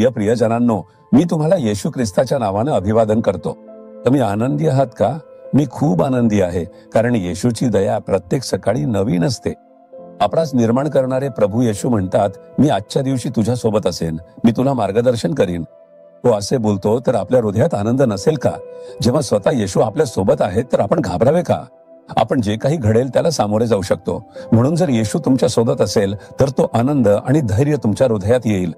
प्रिय प्रियजनांनो, मी तुम्हाला येशू ख्रिस्ताच्या नावाने अभिवादन करतो. तुम्ही आनंदी आहात का? मी खूप आनंदी आहे, कारण येशूची दया प्रत्येक सकाळी नवीन असते. आपणास निर्माण करणारे प्रभू येशू म्हणतात, मी आजच्या दिवशी तुझ्या सोबत असेन, मी तुला मार्गदर्शन करीन. तो असे बोलतो तर आपल्या हृदयात आनंद नसेल का? जेव्हा स्वतः येशू आपल्या सोबत आहेत तर आपण घाबरावे का? आपण जे काही घडेल त्याला सामोरे जाऊ शकतो. म्हणून जर येशू तुमच्या सोबत असेल तर तो आनंद आणि धैर्य तुमच्या हृदयात येईल.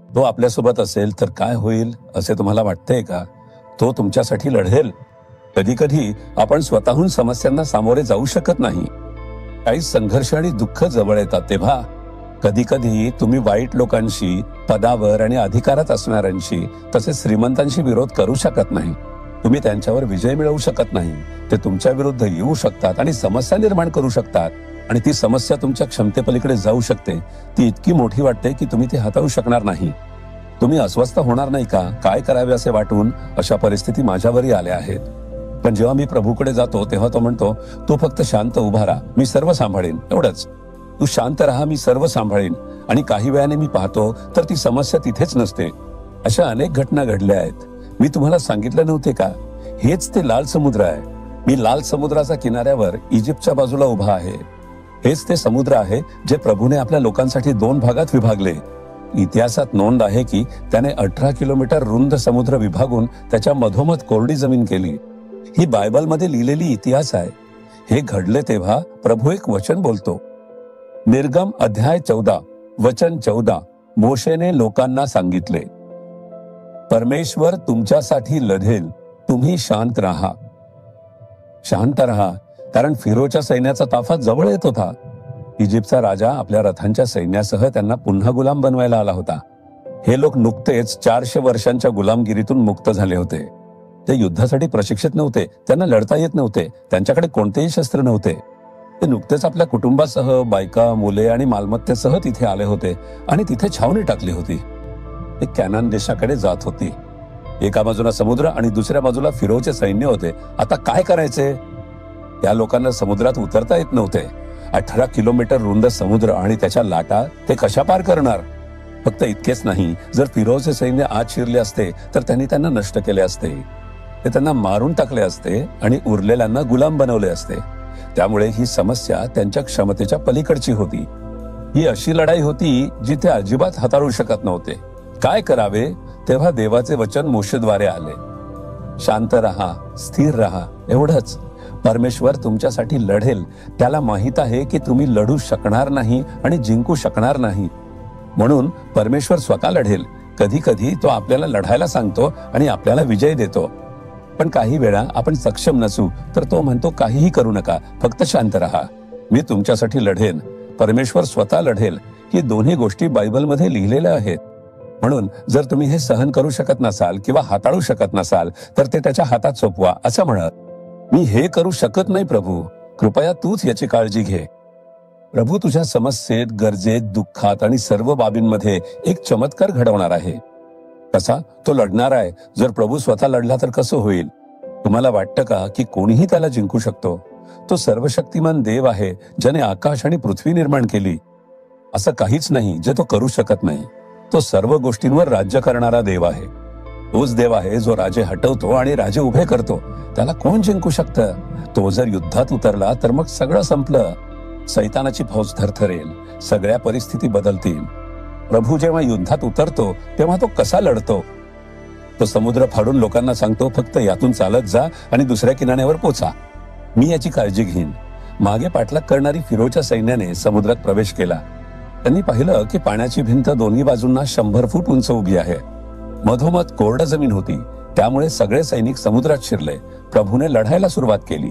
तो आपल्यासोबत असेल तर काय होईल असे तुम्हाला वाटतंय का? तो तुमच्यासाठी लढेल. कधी कधी आपण स्वतःहून समस्यांना सामोरे जाऊ शकत नाही. काही संघर्ष आणि दुःख जवळ येतात तेव्हा कधी कधी तुम्ही वाईट लोकांशी, पदावर आणि अधिकारात असणाऱ्यांशी, तसेच श्रीमंतांशी विरोध करू शकत नाही. तुम्ही त्यांच्यावर विजय मिळवू शकत नाही. ते तुमच्या विरुद्ध येऊ शकतात आणि समस्या निर्माण करू शकतात, आणि ती समस्या तुमच्या क्षमतेपलीकडे जाऊ शकते. ती इतकी मोठी वाटते की तुम्ही ती हाताळू शकणार नाही. तुम्ही अस्वस्थ होणार नाही का? काय करावे असे वाटून अशा परिस्थिती माझ्यावरही आल्या आहेत. पण जेव्हा मी प्रभूकडे जातो तेव्हा तो म्हणतो, तू फक्त शांत उभा राहा, मी सर्व सांभाळीन. एवढंच, तू शांत राहा, मी सर्व सांभाळीन. आणि काही वेळाने मी पाहतो तर ती समस्या तिथेच नसते. अशा अनेक घटना घडल्या आहेत. मी तुम्हाला सांगितलं नव्हते का? हेच ते लाल समुद्र आहे. मी लाल समुद्राच्या किनाऱ्यावर इजिप्तच्या बाजूला उभा आहे. हेच ते समुद्र आहे जे प्रभूने आपल्या लोकांसाठी 2 भागात विभागले. इतिहासात नोंद आहे की त्याने 18 किलोमीटर रुंद समुद्र विभागून त्याच्या मधोमध कोरडी जमीन केली. ही बायबलमध्ये लिहिलेली इतिहास आहे. हे घडले तेव्हा प्रभू एक वचन बोलतो. निर्गम अध्याय 14 वचन 14. मोशेने लोकांना सांगितले, परमेश्वर तुमच्यासाठी लढेल, तुम्ही शांत राहा. शांत राहा, कारण फिरोच्या सैन्याचा ताफा जवळ येत होता. इजिप्तचा राजा आपल्या रथांच्या सैन्यासह त्यांना पुन्हा गुलाम बनवायला आला होता. हे लोक नुकतेच 400 वर्षांच्या गुलामगिरीतून मुक्त झाले होते. ते युद्धासाठी प्रशिक्षित नव्हते, त्यांना लढता येत नव्हते, त्यांच्याकडे कोणतेही शस्त्र नव्हते. ते नुकतेच आपल्या कुटुंबासह, बायका, मुले आणि मालमत्तेसह तिथे आले होते आणि तिथे छावणी टाकली होती. ते कॅनान देशाकडे जात होती. एका बाजूला समुद्र आणि दुसऱ्या बाजूला फिरोचे सैन्य होते. आता काय करायचे? या लोकांना समुद्रात उतरता येत नव्हते. 18 किलोमीटर रुंद समुद्र आणि त्याच्या लाटा ते कशा पार करणार? फक्त इतकेच नाही, जर फिरोचे सैन्य आत शिरले असते तर त्यांनी त्यांना नष्ट केले असते. ते त्यांना मारून टाकले असते आणि उरलेल्यांना गुलाम बनवले असते. त्यामुळे ही समस्या त्यांच्या क्षमतेच्या पलीकडची होती. ही अशी लढाई होती जी ते अजिबात हाताळू शकत नव्हते. काय करावे? तेव्हा देवाचे वचन मोशेद्वारे आले. शांत रहा, स्थिर रहा, एवढंच. परमेश्वर तुमच्यासाठी लढेल. त्याला माहित आहे की तुम्ही लढू शकणार नाही आणि जिंकू शकणार नाही. म्हणून परमेश्वर स्वतः लढेल. कधी कधी तो आपल्याला लढायला सांगतो आणि आपल्याला विजय देतो. पण काही वेळा आपण सक्षम नसू तर तो म्हणतो, काहीही करू नका, फक्त शांत रहा, मी तुमच्यासाठी लढेन. परमेश्वर स्वतः लढेल. ही दोन्ही गोष्टी बायबलमध्ये लिहिलेल्या आहेत. म्हणून जर तुम्ही हे सहन करू शकत नसाल किंवा हाताळू शकत नसाल तर ते त्याच्या हातात सोपवा. असं म्हणत, मी हे करू शकत नाही प्रभू, कृपया तूच याची काळजी घे. प्रभू तुझ्या समस्येत, गरजेत, दुःखात आणि सर्व बाबींमध्ये एक चमत्कार घडवणार आहे. कसा? तो लढणार आहे. जर प्रभू स्वतः लढला तर कसं होईल? तुम्हाला वाटतं का की कोणीही त्याला जिंकू शकतो? तो सर्वशक्तिमान देव आहे, ज्याने आकाश आणि पृथ्वी निर्माण केली. असं काहीच नाही जे तो करू शकत नाही. तो सर्व गोष्टींवर राज्य करणारा देव आहे. तोच देव आहे जो राजे हटवतो आणि राजे उभे करतो. त्याला कोण जिंकू शकतं? तो जर युद्धात उतरला तर मग सगळं संपलं. सैतानाची फौज थरथरेल, सगळ्या परिस्थिती बदलतील. प्रभू जेव्हा युद्धात उतरतो तेव्हा तो कसा लढतो? तो समुद्र फाडून लोकांना सांगतो, फक्त यातून चालत जा आणि दुसऱ्या किनाऱ्यावर पोचा, मी याची काळजी घेईन. मागे पाठलाग करणारी फिरोच्या सैन्याने समुद्रात प्रवेश केला. त्यांनी पाहिलं की पाण्याची भिंत दोन्ही बाजूंना 100 फूट उंच उभी आहे. मधोमध कोरड जमीन होती. त्यामुळे सगळे सैनिक समुद्रात शिरले. प्रभूने लढायला सुरुवात केली.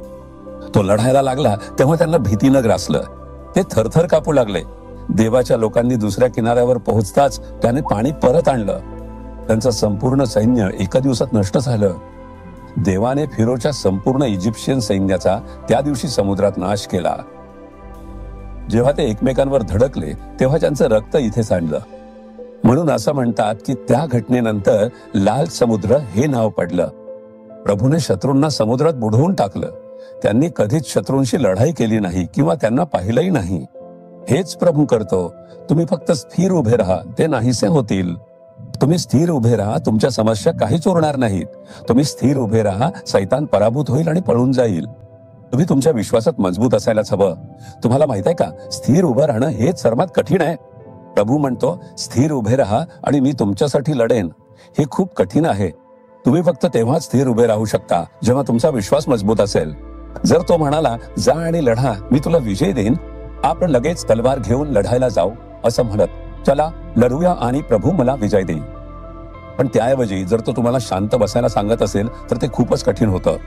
तो लढायला लागला तेव्हा त्यांना भीतीनं ग्रासलं. ते थरथर कापू लागले. देवाच्या लोकांनी दुसऱ्या किनाऱ्यावर पोहोचताच त्याने पाणी परत आणलं. त्यांचं संपूर्ण सैन्य एका दिवसात नष्ट झालं. देवाने फिरोच्या संपूर्ण इजिप्शियन सैन्याचा त्या दिवशी समुद्रात नाश केला. जेव्हा ते एकमेकांवर धडकले तेव्हा त्यांचं रक्त इथे सांडलं. म्हणून असं म्हणतात की त्या घटनेनंतर लाल समुद्र हे नाव पडलं. प्रभूने शत्रूंना समुद्रात बुडवून टाकलं. त्यांनी कधीच शत्रूंशी लढाई केली नाही किंवा त्यांना पाहिलंही नाही. हेच प्रभू करतो. तुम्ही फक्त स्थिर उभे राहा, ते नाहीसे होतील. तुम्ही स्थिर उभे राहा, तुमच्या समस्या काहीच उरणार नाहीत. तुम्ही स्थिर उभे राहा, सैतान पराभूत होईल आणि पळून जाईल. तुम्ही तुमच्या विश्वासात मजबूत असायलाच हवं. तुम्हाला माहित आहे का, स्थिर उभं राहणं हेच सर्वात कठीण आहे. प्रभू म्हणतो, स्थिर उभे राहा आणि मी तुमच्यासाठी लढेन. हे खूप कठीण आहे. तुम्ही फक्त तेव्हा स्थिर उभे राहू शकता जेव्हा तुमचा विश्वास मजबूत असेल. जर तो म्हणाला, जा आणि लढा, मी तुला विजय देईन, आपण लगेच तलवार घेऊन लढायला जाऊ असं म्हणत, चला लढूया आणि प्रभू मला विजय देईल. पण त्याऐवजी जर तो तुम्हाला शांत बसायला सांगत असेल तर ते खूपच कठीण होतं.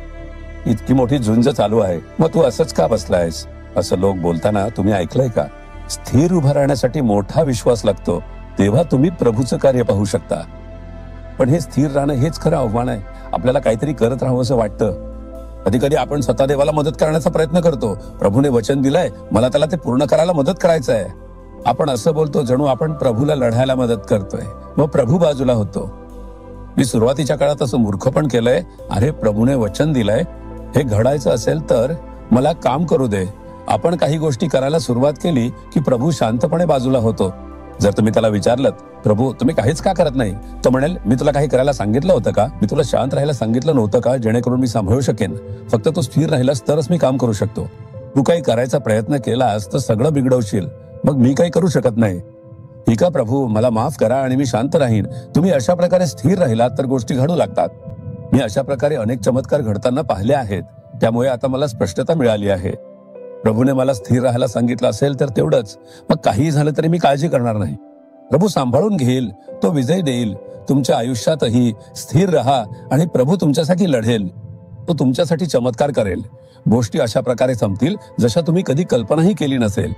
इतकी मोठी झुंज चालू आहे, मग तू असंच का बसलायस, असं लोक बोलताना तुम्ही ऐकलंय का? स्थिर उभा राहण्यासाठी मोठा विश्वास लागतो, तेव्हा तुम्ही प्रभूचं कार्य पाहू शकता. पण हे स्थिर राहणं हेच खरं आव्हान आहे. आपल्याला काहीतरी करत राहावं असं वाटतं. कधी कधी आपण स्वतः देवाला मदत करण्याचा प्रयत्न करतो. प्रभूने वचन दिलंय, मला त्याला ते पूर्ण करायला मदत करायचं आहे. आपण असं बोलतो जणू आपण प्रभूला लढायला मदत करतोय, मग प्रभू बाजूला होतो. मी सुरुवातीच्या काळात असं मूर्ख पण केलंय. अरे, प्रभूने वचन दिलंय, हे घडायचं असेल तर मला काम करू दे. आपण काही गोष्टी करायला सुरुवात केली की प्रभू शांतपणे बाजूला होतो. जर तुम्ही त्याला विचारलं, प्रभू तुम्ही काहीच का करत नाही, तो म्हणेल, मी तुला काही करायला सांगितलं होतं का? मी तुला शांत राहायला सांगितलं नव्हतं का, जेणेकरून मी सांभाळू शकेन? फक्त तू स्थिर राहिलास तरच मी काम करू शकतो. तू काही करायचा प्रयत्न केलास तर सगळं बिघडवशील, मग मी काही करू शकत नाही. ठीक आहे प्रभू, मला माफ करा आणि मी शांत राहीन. तुम्ही अशा प्रकारे स्थिर राहिलात तर गोष्टी घडू लागतात. मी अशा प्रकारे अनेक चमत्कार घडताना पाहिले आहेत, त्यामुळे आता मला स्पष्टता मिळाली आहे. प्रभूने मला स्थिर राहायला सांगितलं असेल तर तेवढंच, मग काही झालं तरी मी काळजी करणार नाही. प्रभू सांभाळून घेईल, तो विजय देईल. तुमच्या आयुष्यातही स्थिर राहा आणि प्रभू तुमच्यासाठी लढेल. तो तुमच्यासाठी चमत्कार करेल. गोष्टी अशा प्रकारे संपतील जशा तुम्ही कधी कल्पनाही केली नसेल.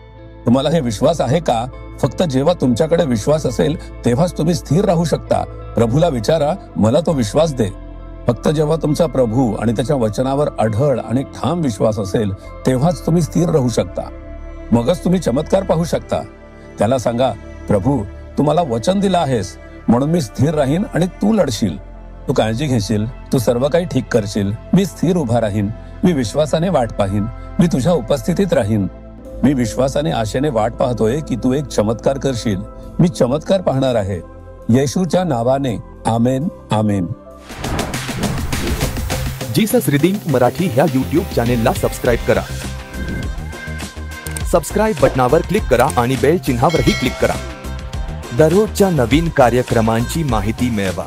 तुम्हाला हे विश्वास आहे का? फक्त जेव्हा तुमच्याकडे विश्वास असेल तेव्हाच तुम्ही स्थिर राहू शकता. प्रभूला विचारा, मला तो विश्वास दे. फक्त जेव्हा तुमचा प्रभू आणि त्याच्या वचनावर अढळ आणि ठाम विश्वास असेल तेव्हाच तुम्ही स्थिर राहू शकता. मगच तुम्ही चमत्कार पाहू शकता. त्याला सांगा, प्रभू तू मला वचन दिलं आहेस म्हणून मी स्थिर राहीन आणि तू लढशील. तू काळजी घेशील, तू सर्व काही ठीक करशील. मी स्थिर उभा राहीन. मी विश्वासाने वाट पाहीन. मी तुझ्या उपस्थितीत राहीन. मी विश्वासाने आशेने वाट पाहतोय की तू एक चमत्कार करशील. मी चमत्कार पाहणार आहे. येशूच्या नावाने आमेन, आमेन. जीसस रिडीम्ड मराठी ह्या YouTube चॅनेलला सबस्क्राईब करा. सबस्क्राईब बटनावर क्लिक करा आणि बेल चिन्हावरही क्लिक करा. दररोजच्या नवीन कार्यक्रमांची माहिती मिळवा.